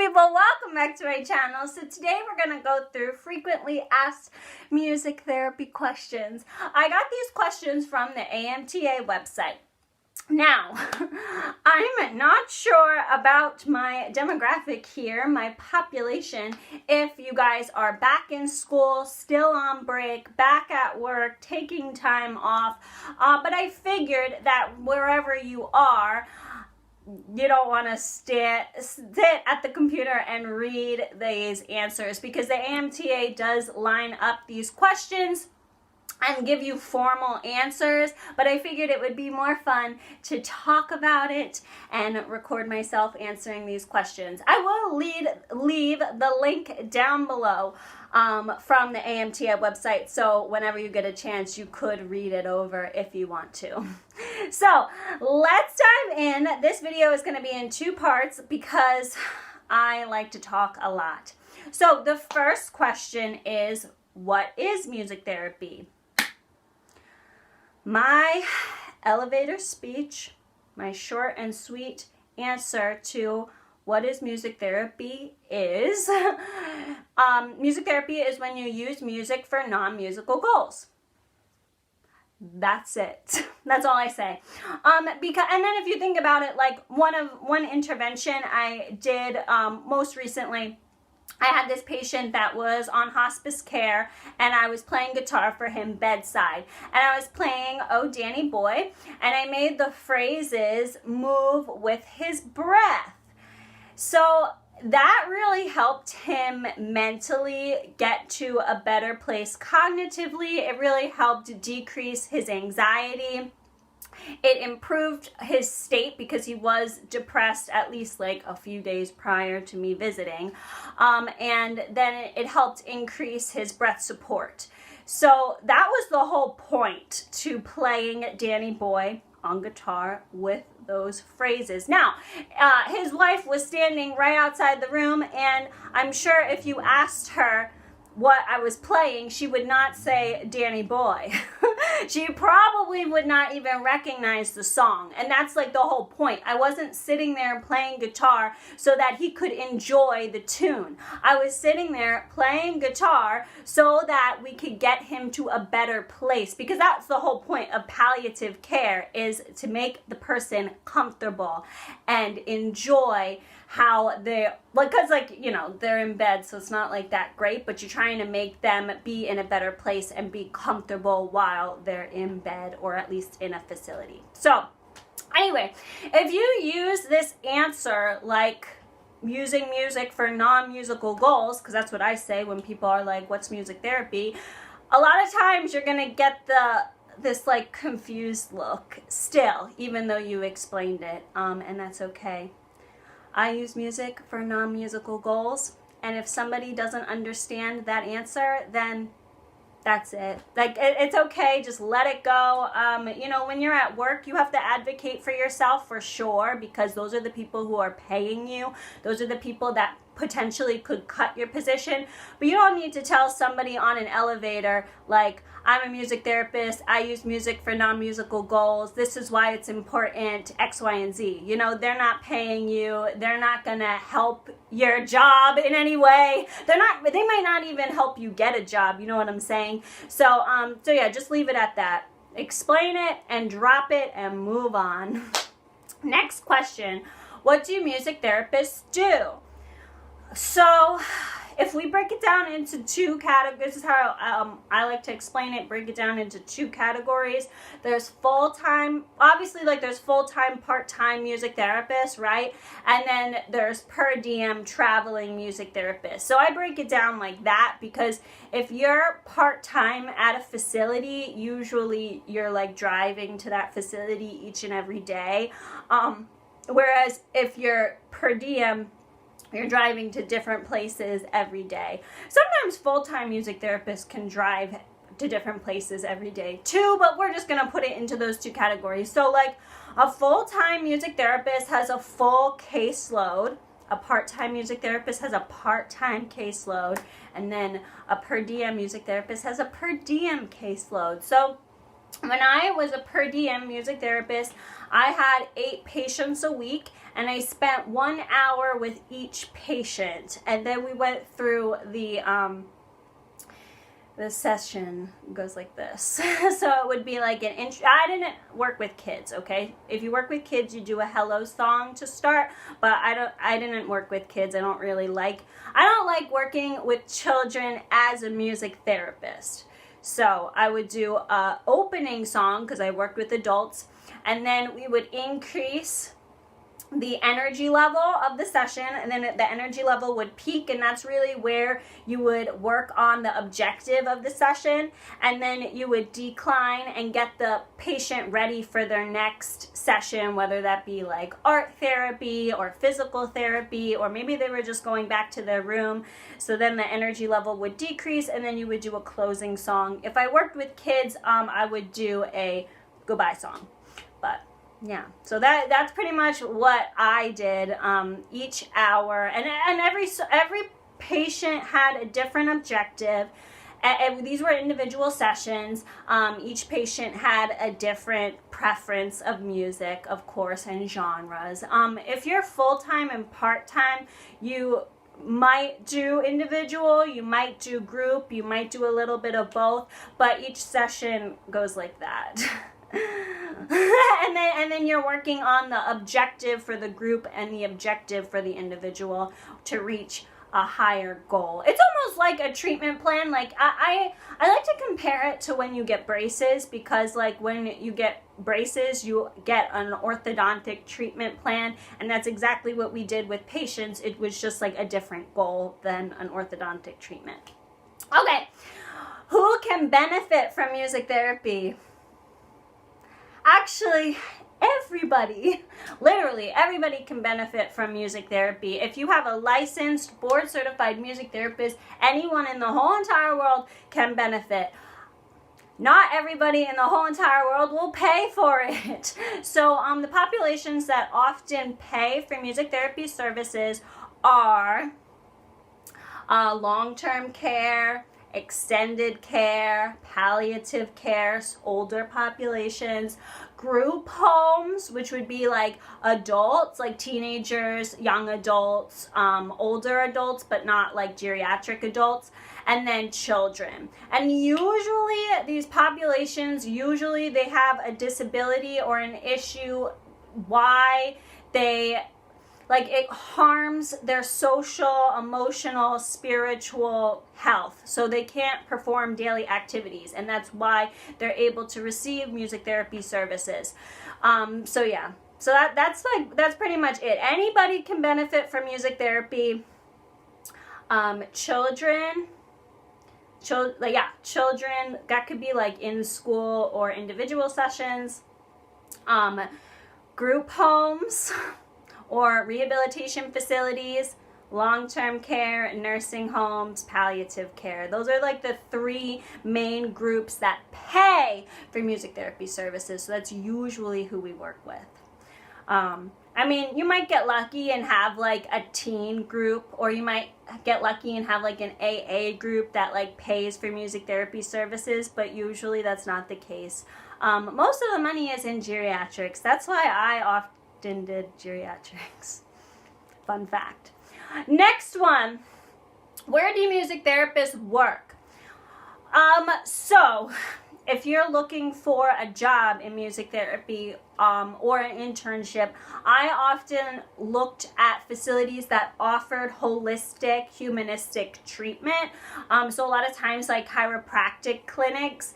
people, welcome back to my channel. So today we're going to go through frequently asked music therapy questions. I got these questions from the AMTA website. Now, I'm not sure about my demographic here, my population, if you guys are back in school, still on break, back at work, taking time off, but I figured that wherever you are, you don't want to sit at the computer and read these answers because the AMTA does line up these questions and give you formal answers, but I figured it would be more fun to talk about it and record myself answering these questions. I will leave the link down below from the AMTA website, so whenever you get a chance, you could read it over if you want to. So let's dive in. This video is going to be in two parts because I like to talk a lot. So the first question is, what is music therapy? My elevator speech, my short and sweet answer to what is music therapy is, music therapy is when you use music for non-musical goals. That's it. That's all I say. And then if you think about it, like one intervention I did most recently, I had this patient that was on hospice care, and I was playing guitar for him bedside. And I was playing Oh Danny Boy, and I made the phrases move with his breath. So that really helped him mentally get to a better place cognitively. It really helped decrease his anxiety. It improved his state because he was depressed at least like a few days prior to me visiting. And then it helped increase his breath support. So that was the whole point to playing Danny Boy on guitar with those phrases. Now, his wife was standing right outside the room, and I'm sure if you asked her what I was playing, she would not say Danny Boy. She probably would not even recognize the song. And that's like the whole point. I wasn't sitting there playing guitar so that he could enjoy the tune. I was sitting there playing guitar so that we could get him to a better place, because that's the whole point of palliative care, is to make the person comfortable and enjoy how they're, because they're in bed, so it's not like that great, but you're trying to make them be in a better place and be comfortable while they're in bed, or at least in a facility. So anyway, if you use this answer, like using music for non-musical goals, because that's what I say when people are like, what's music therapy? A lot of times you're gonna get this like confused look still, even though you explained it, and that's okay. I use music for non-musical goals, and if somebody doesn't understand that answer, then that's it. Like, it's okay, just let it go. When you're at work, you have to advocate for yourself for sure, because those are the people who are paying you. Those are the people that potentially could cut your position. But you don't need to tell somebody on an elevator, like, I'm a music therapist, I use music for non-musical goals, this is why it's important, X, Y, and Z. They're not paying you, they're not gonna help your job in any way. They might not even help you get a job, you know what I'm saying? So yeah, just leave it at that. Explain it and drop it and move on. Next question, what do music therapists do? So if we break it down into two categories, this is how I like to explain it, break it down into two categories. There's full-time, obviously, like there's full-time, part-time music therapists, right? And then there's per diem traveling music therapists. So I break it down like that because if you're part-time at a facility, usually you're like driving to that facility each and every day. Whereas if you're per diem, you're driving to different places every day. Sometimes full-time music therapists can drive to different places every day too, but we're just gonna put it into those two categories. So like a full-time music therapist has a full caseload, a part-time music therapist has a part-time caseload, and then a per diem music therapist has a per diem caseload. So When I was a per diem music therapist, I had 8 patients a week, and I spent 1 hour with each patient. And then we went through the session goes like this. So it would be like an intro. I didn't work with kids, okay? If you work with kids, you do a hello song to start, but I didn't work with kids. I don't like working with children as a music therapist. So I would do a opening song because I worked with adults, and then we would increase the energy level of the session, and then the energy level would peak, and that's really where you would work on the objective of the session, and then you would decline and get the patient ready for their next session, whether that be like art therapy or physical therapy, or maybe they were just going back to their room. So then the energy level would decrease, and then you would do a closing song. If I worked with kids, I would do a goodbye song. But yeah, so that's pretty much what I did each hour, and every patient had a different objective. And these were individual sessions. Each patient had a different preference of music, of course, and genres. If you're full-time and part-time, you might do individual, you might do group, you might do a little bit of both, but each session goes like that. and then you're working on the objective for the group and the objective for the individual to reach a higher goal. It's almost like a treatment plan. Like I like to compare it to when you get braces, because like when you get braces, you get an orthodontic treatment plan, and that's exactly what we did with patients. It was just like a different goal than an orthodontic treatment. Okay, who can benefit from music therapy? Actually, everybody, literally everybody can benefit from music therapy. If you have a licensed, board-certified music therapist, anyone in the whole entire world can benefit. Not everybody in the whole entire world will pay for it. So the populations that often pay for music therapy services are long-term care, extended care, palliative care, older populations, group homes, which would be like adults, like teenagers, young adults, older adults, but not like geriatric adults, and then children. And usually these populations, they have a disability or an issue why they, like, it harms their social, emotional, spiritual health. So they can't perform daily activities, and that's why they're able to receive music therapy services. So yeah, so that's pretty much it. Anybody can benefit from music therapy. Children, that could be like in school or individual sessions. Group homes, or rehabilitation facilities, long-term care, nursing homes, palliative care. Those are like the 3 main groups that pay for music therapy services. So that's usually who we work with. I mean, you might get lucky and have like a teen group, or you might get lucky and have like an AA group that like pays for music therapy services, but usually that's not the case. Most of the money is in geriatrics. That's why I often did geriatrics. Fun fact. Next one, where do music therapists work? So if you're looking for a job in music therapy or an internship, I often looked at facilities that offered holistic, humanistic treatment. So a lot of times like chiropractic clinics,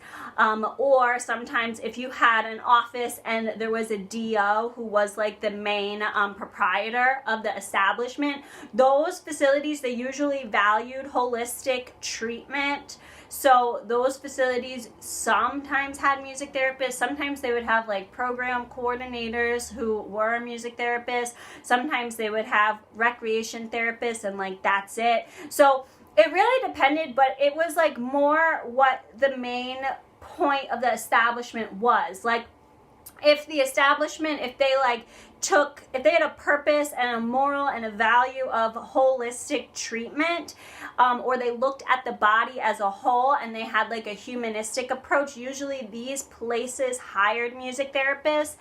or sometimes if you had an office and there was a DO who was like the main proprietor of the establishment, those facilities, they usually valued holistic treatment. So those facilities sometimes had music therapists. Sometimes they would have like program coordinators who were music therapists. Sometimes they would have recreation therapists, and like that's it. So it really depended, but it was like more what the main point of the establishment was. Like if the establishment, if they had a purpose and a moral and a value of holistic treatment, or they looked at the body as a whole and they had like a humanistic approach, usually these places hired music therapists.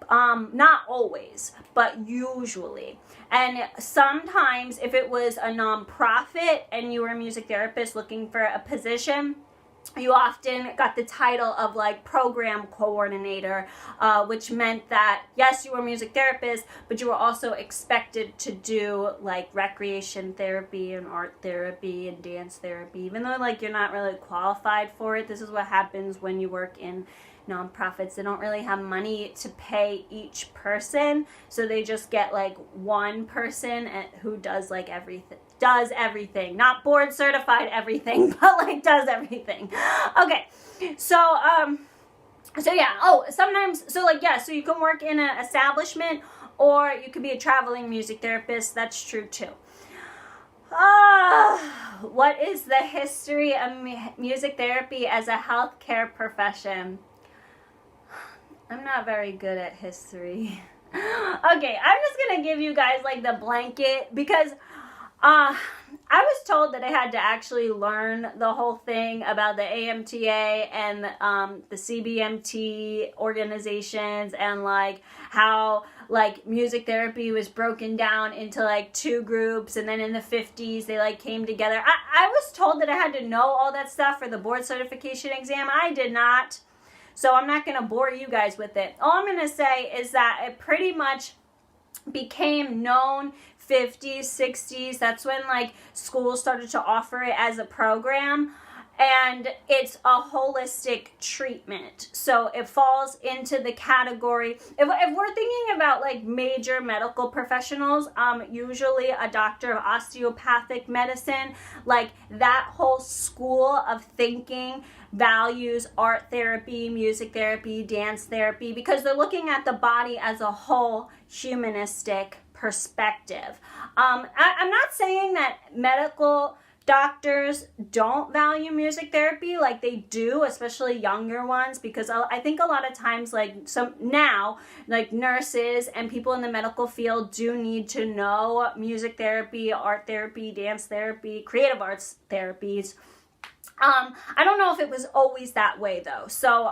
Not always, but usually. And sometimes if it was a nonprofit and you were a music therapist looking for a position, you often got the title of like program coordinator, which meant that yes, you were a music therapist, but you were also expected to do like recreation therapy and art therapy and dance therapy, even though like you're not really qualified for it. This is what happens when you work in nonprofits. They don't really have money to pay each person, so they just get like one person who does like everything, not board certified everything, but like does everything. Okay, so yeah, sometimes, so you can work in an establishment, or you could be a traveling music therapist. That's true too. What is the history of music therapy as a healthcare profession? I'm not very good at history. Okay, I'm just gonna give you guys like the blanket, because I was told that I had to actually learn the whole thing about the AMTA and the CBMT organizations, and like how like music therapy was broken down into like two groups, and then in the 50s they like came together. I was told that I had to know all that stuff for the board certification exam. I did not. So I'm not going to bore you guys with it. All I'm going to say is that it pretty much became known 50s, 60s. That's when like schools started to offer it as a program. And it's a holistic treatment. So it falls into the category, if we're thinking about like major medical professionals, usually a doctor of osteopathic medicine, like that whole school of thinking values art therapy, music therapy, dance therapy, because they're looking at the body as a whole humanistic perspective. I'm not saying that medical doctors don't value music therapy, like they do, especially younger ones, because I think a lot of times like nurses and people in the medical field do need to know music therapy, art therapy, dance therapy, creative arts therapies. I don't know if it was always that way though. So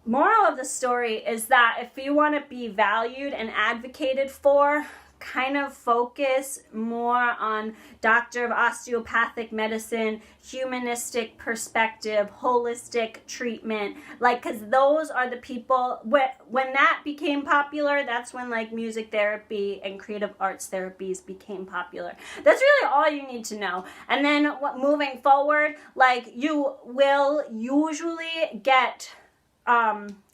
moral of the story is that if you want to be valued and advocated for, kind of focus more on doctor of osteopathic medicine, humanistic perspective, holistic treatment, like, because those are the people, when that became popular, that's when like music therapy and creative arts therapies became popular. That's really all you need to know. And then moving forward, like you will usually get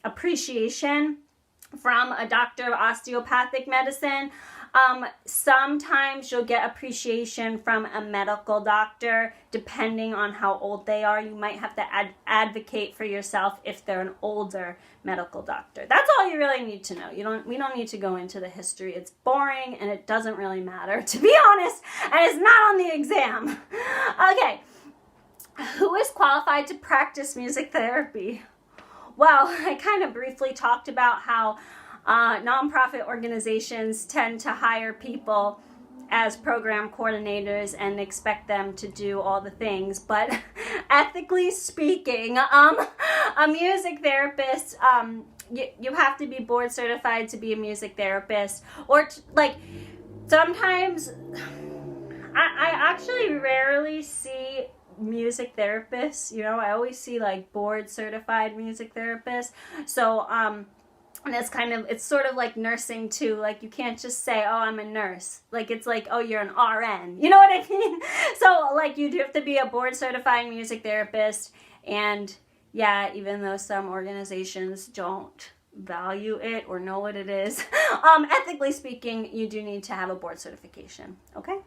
appreciation from a doctor of osteopathic medicine. Sometimes you'll get appreciation from a medical doctor, depending on how old they are. You might have to advocate for yourself if they're an older medical doctor. That's all you really need to know. We don't need to go into the history. It's boring and it doesn't really matter, to be honest, and it's not on the exam. Okay, who is qualified to practice music therapy? Well, I kind of briefly talked about how nonprofit organizations tend to hire people as program coordinators and expect them to do all the things. But ethically speaking, a music therapist, you have to be board certified to be a music therapist. Or sometimes, I actually rarely see music therapists. I always see like board certified music therapists. So, and it's sort of like nursing too. Like you can't just say, oh, I'm a nurse. Like it's like, oh, you're an RN. You know what I mean? So like you do have to be a board certified music therapist. And yeah, even though some organizations don't value it or know what it is, ethically speaking, you do need to have a board certification. Okay?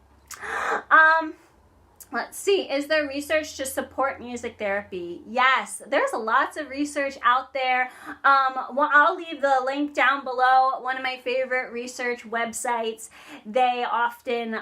Let's see, is there research to support music therapy? Yes, there's lots of research out there. Well, I'll leave the link down below. One of my favorite research websites, they often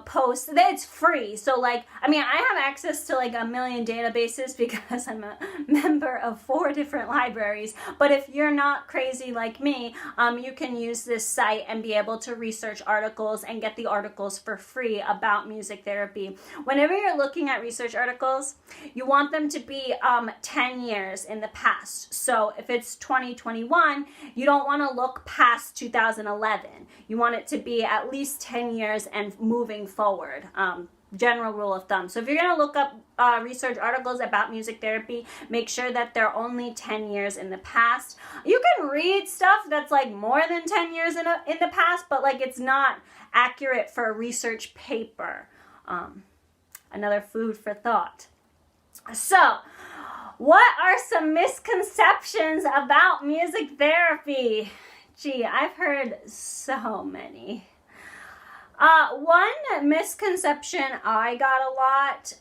post, it's free. So like, I mean, I have access to like a million databases because I'm a member of 4 different libraries. But if you're not crazy like me, you can use this site and be able to research articles and get the articles for free about music therapy. Whenever you're looking at research articles, you want them to be 10 years in the past. So if it's 2021, you don't want to look past 2011. You want it to be at least 10 years and moving forward. General rule of thumb. So if you're going to look up research articles about music therapy, make sure that they're only 10 years in the past. You can read stuff that's like more than 10 years in the past, but like it's not accurate for a research paper. Another food for thought. So, what are some misconceptions about music therapy? Gee, I've heard so many. One misconception I got a lot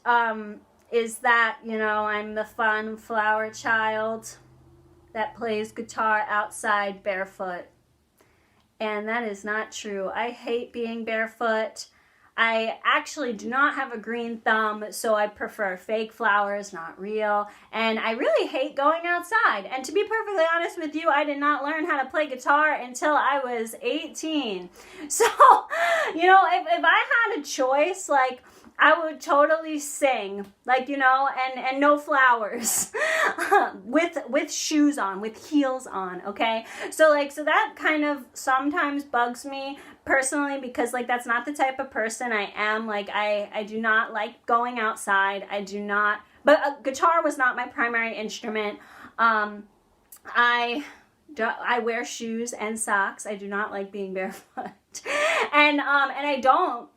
is that, you know, I'm the fun flower child that plays guitar outside barefoot. And that is not true. I hate being barefoot. I actually do not have a green thumb, so I prefer fake flowers, not real. And I really hate going outside. And to be perfectly honest with you, I did not learn how to play guitar until I was 18. So, you know, if I had a choice, like, I would totally sing, like, you know, and no flowers, with shoes on, with heels on, okay? So that kind of sometimes bugs me personally, because like that's not the type of person I am. Like I do not like going outside. I do not, but guitar was not my primary instrument. I wear shoes and socks. I do not like being barefoot, and I don't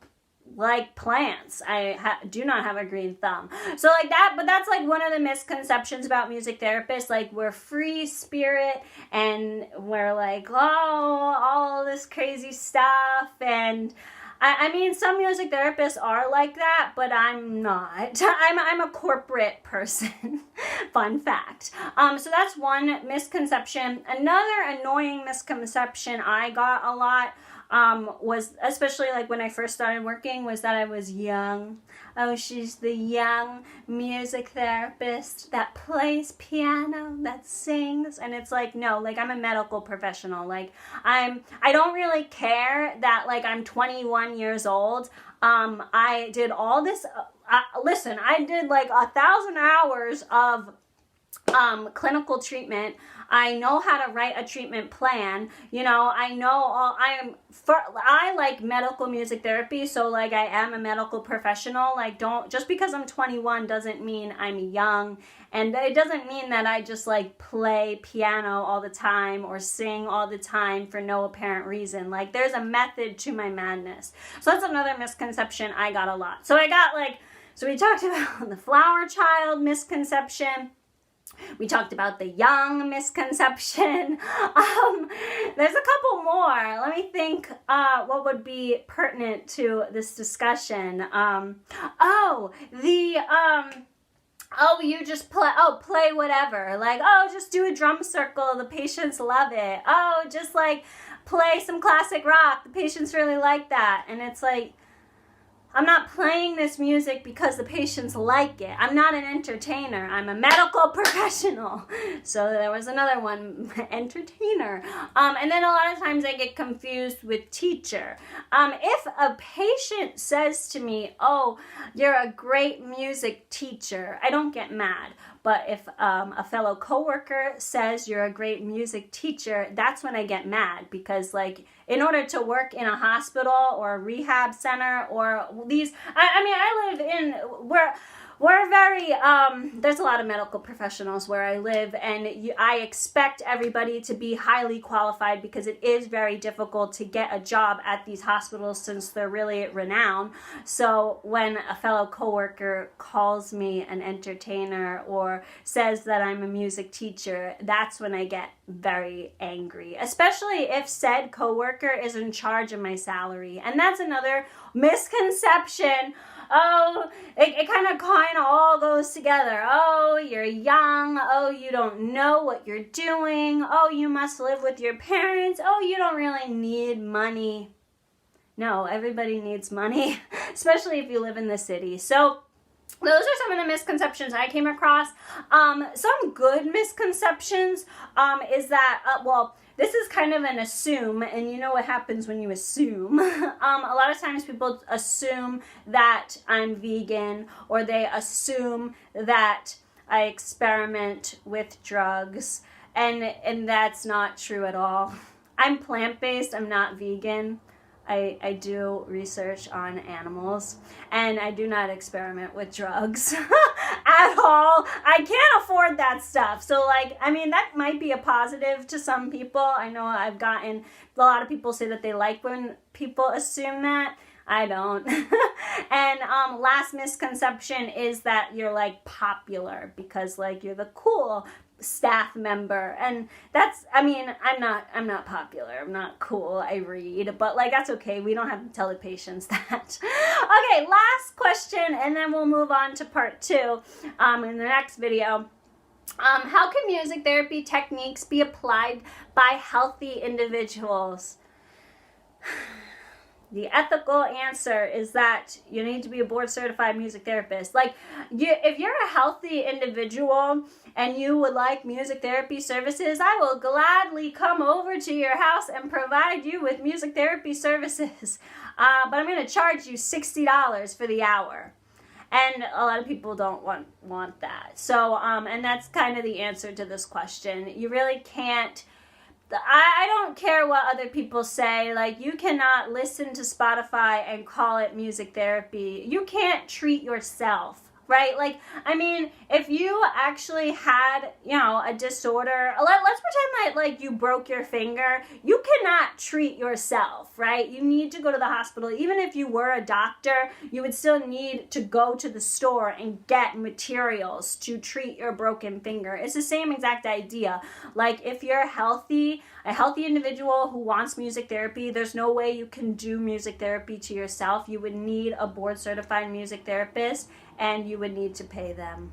like plants. I do not have a green thumb. So like that, but that's like one of the misconceptions about music therapists. Like we're free spirit and we're like, oh, all this crazy stuff. And I mean, some music therapists are like that, but I'm not. I'm a corporate person. Fun fact. So that's one misconception. Another annoying misconception I got a lot was, especially like when I first started working, was that I was young. Oh, she's the young music therapist that plays piano, that sings. And it's like, no, like I'm a medical professional. Like I don't really care that like I'm 21 years old. I did all this, listen, I did like 1,000 hours of clinical treatment. I know how to write a treatment plan. You know, I like medical music therapy, so like I am a medical professional. Like just because I'm 21 doesn't mean I'm young, and it doesn't mean that I just like play piano all the time or sing all the time for no apparent reason. Like there's a method to my madness. So that's another misconception I got a lot. So we talked about the flower child misconception. We talked about the young misconception. There's a couple more. Let me think what would be pertinent to this discussion. You just play whatever. Like, just do a drum circle. The patients love it. Just like play some classic rock. The patients really like that. And it's like, I'm not playing this music because the patients like it. I'm not an entertainer. I'm a medical professional. So there was another one, entertainer. And then a lot of times I get confused with teacher. If a patient says to me, oh, you're a great music teacher, I don't get mad. But if a fellow coworker says you're a great music teacher, that's when I get mad, because like in order to work in a hospital or a rehab center or these, I live in we're very, there's a lot of medical professionals where I live, and I expect everybody to be highly qualified because it is very difficult to get a job at these hospitals since they're really renowned. So when a fellow coworker calls me an entertainer or says that I'm a music teacher, that's when I get very angry, especially if said coworker is in charge of my salary. And that's another misconception Oh, it kind of all goes together. Oh, you're young. Oh, you don't know what you're doing. Oh, you must live with your parents. Oh, you don't really need money. No, everybody needs money, especially if you live in the city. So those are some of the misconceptions I came across. Some good misconceptions is that, well, this is kind of an assume, and you know what happens when you assume. A lot of times people assume that I'm vegan, or they assume that I experiment with drugs, and that's not true at all. I'm plant-based, I'm not vegan. I do research on animals, and I do not experiment with drugs at all. I can't afford that stuff. So, like, I mean, that might be a positive to some people. I know I've gotten a lot of people say that they like when people assume that. I don't. And last misconception is that you're, like, popular because, like, you're the cool staff member, and that's, I mean, I'm not popular, I'm not cool, I read, but like that's okay, we don't have to tell the patients that. Okay, last question, and then we'll move on to part 2 in the next video. How can music therapy techniques be applied by healthy individuals? The ethical answer is that you need to be a board-certified music therapist. Like, if you're a healthy individual and you would like music therapy services, I will gladly come over to your house and provide you with music therapy services. But I'm going to charge you $60 for the hour. And a lot of people don't want that. So, and that's kind of the answer to this question. You really can't. I don't care what other people say. Like, you cannot listen to Spotify and call it music therapy. You can't treat yourself, right? Like, I mean, if you actually had, you know, a disorder, let's pretend that, like, you broke your finger. You cannot treat yourself, right? You need to go to the hospital. Even if you were a doctor, you would still need to go to the store and get materials to treat your broken finger. It's the same exact idea. Like, if you're healthy, a healthy individual who wants music therapy, there's no way you can do music therapy to yourself. You would need a board-certified music therapist, and you would need to pay them.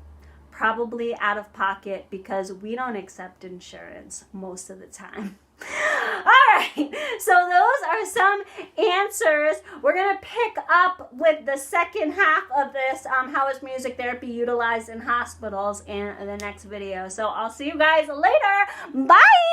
Probably out of pocket, because we don't accept insurance most of the time. All right, so those are some answers. We're going to pick up with the second half of this, how is music therapy utilized in hospitals, in the next video. So I'll see you guys later. Bye!